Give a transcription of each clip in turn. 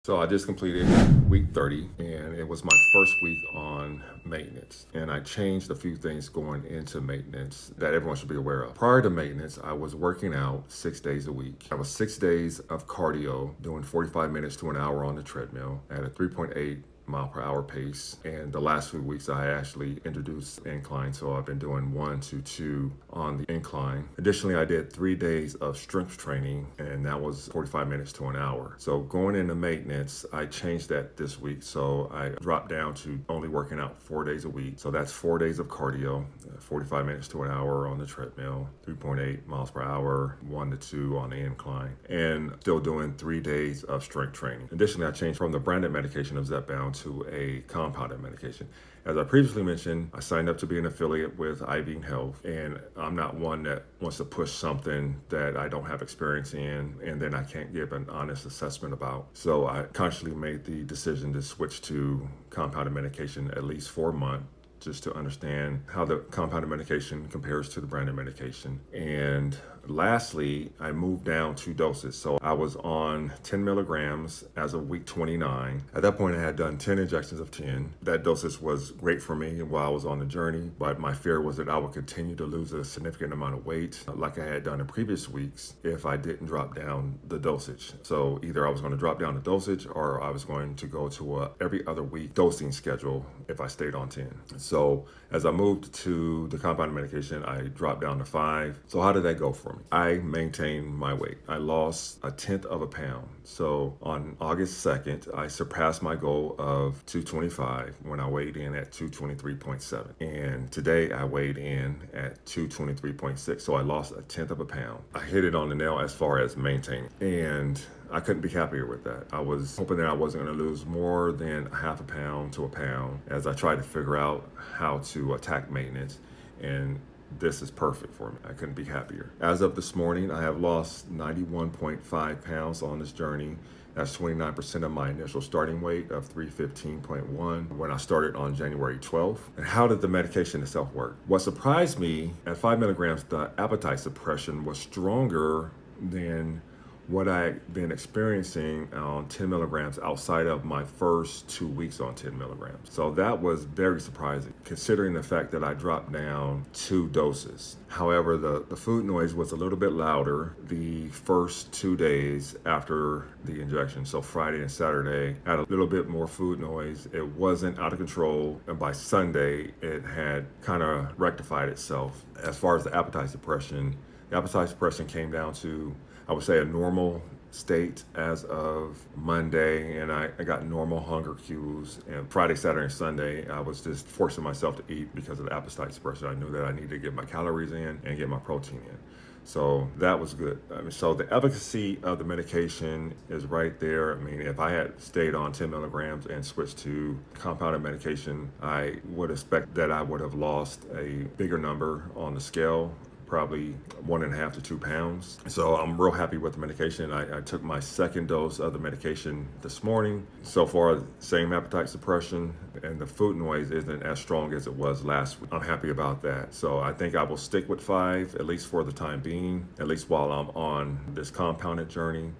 So I just completed week 30 and it was my first week on maintenance. And I changed a few things going into maintenance that everyone should be aware of. Prior to maintenance, I was working out 6 days a week. I was 6 days of cardio, doing 45 minutes to an hour on the treadmill at a 3.8 mile per hour pace. And the last few weeks I actually introduced incline, so I've been doing 1 to 2 on the incline. Additionally, I did 3 days of strength training, and that was 45 minutes to an hour. So going into maintenance, I changed that this week. So I dropped down to only working out 4 days a week. So that's 4 days of cardio, 45 minutes to an hour on the treadmill, 3.8 miles per hour, 1 to 2 on the incline, and still doing 3 days of strength training. Additionally, I changed from the branded medication of zepbound to a compounded medication. As I previously mentioned, I signed up to be an affiliate with IV Health, and I'm not one that wants to push something that I don't have experience in and then I can't give an honest assessment about. So I consciously made the decision to switch to compounded medication at least for a month, just to understand how the compounded medication compares to the branded medication. And lastly, I moved down 2 doses. So I was on 10 milligrams as of week 29. At that point, I had done 10 injections of 10. That dosage was great for me while I was on the journey, but my fear was that I would continue to lose a significant amount of weight like I had done in previous weeks if I didn't drop down the dosage. So either I was going to drop down the dosage or I was going to go to a every other week dosing schedule if I stayed on 10. So as I moved to the compounded medication, I dropped down to 5. So how did that go for me? I maintained my weight. I lost 1/10 of a pound. So on August 2nd, I surpassed my goal of 225 when I weighed in at 223.7. And today I weighed in at 223.6. So I lost 1/10 of a pound. I hit it on the nail as far as maintaining. And I couldn't be happier with that. I was hoping that I wasn't going to lose more than half a pound to a pound as I tried to figure out how to attack maintenance. And this is perfect for me. I couldn't be happier. As of this morning, I have lost 91.5 pounds on this journey. That's 29% of my initial starting weight of 315.1 when I started on January 12th. And how did the medication itself work? What surprised me, at 5 milligrams, the appetite suppression was stronger than what I'd been experiencing on 10 milligrams outside of my first 2 weeks on 10 milligrams. So that was very surprising, considering the fact that I dropped down 2 doses. However, the food noise was a little bit louder the first 2 days after the injection. So Friday and Saturday had a little bit more food noise. It wasn't out of control. And by Sunday, it had kind of rectified itself. As far as the appetite suppression came down to, I would say, a normal state as of Monday, and I got normal hunger cues. And Friday, Saturday, and Sunday, I was just forcing myself to eat because of the appetite suppression. I knew that I needed to get my calories in and get my protein in. So that was good. So the efficacy of the medication is right there. I mean, if I had stayed on 10 milligrams and switched to compounded medication, I would expect that I would have lost a bigger number on the scale, probably 1.5 to 2 pounds. So I'm real happy with the medication. I took my second dose of the medication this morning. So far, same appetite suppression, and the food noise isn't as strong as it was last week. I'm happy about that. So I think I will stick with 5, at least for the time being, at least while I'm on this compounded journey.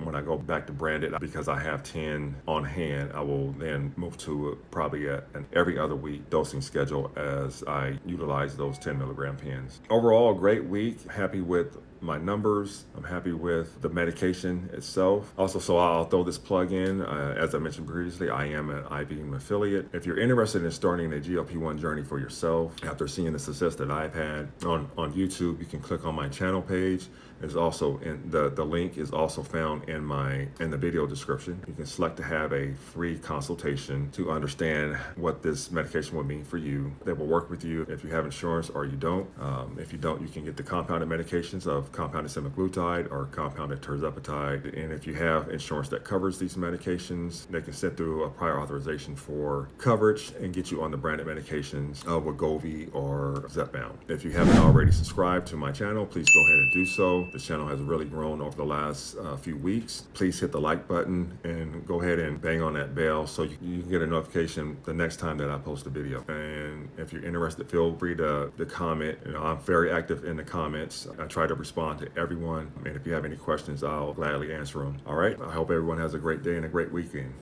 When I go back to branded, because I have 10 on hand, I will then move to probably an every other week dosing schedule as I utilize those 10 milligram pens. Overall, a great week. Happy with my numbers. I'm happy with the medication itself. Also, so I'll throw this plug in. As I mentioned previously, I am an IBM affiliate. If you're interested in starting a GLP-1 journey for yourself, after seeing the success that I've had on YouTube, you can click on my channel page. There's also the link is also found in the video description. You can select to have a free consultation to understand what this medication will mean for you. They will work with you if you have insurance or you don't. If you don't, you can get the compounded medications of compounded semaglutide or compounded tirzepatide. And if you have insurance that covers these medications, they can send through a prior authorization for coverage and get you on the branded medications of wegovy or zepbound. If you haven't already subscribed to my channel, please go ahead and do so. video. The channel has really grown over the last few weeks. Please hit the like button and go ahead and bang on that bell so you can get a notification the next time that I post a video. And if you're interested, feel free to comment. I'm very active in the comments. I try to respond to everyone. And if you have any questions, I'll gladly answer them. All right. I hope everyone has a great day and a great weekend.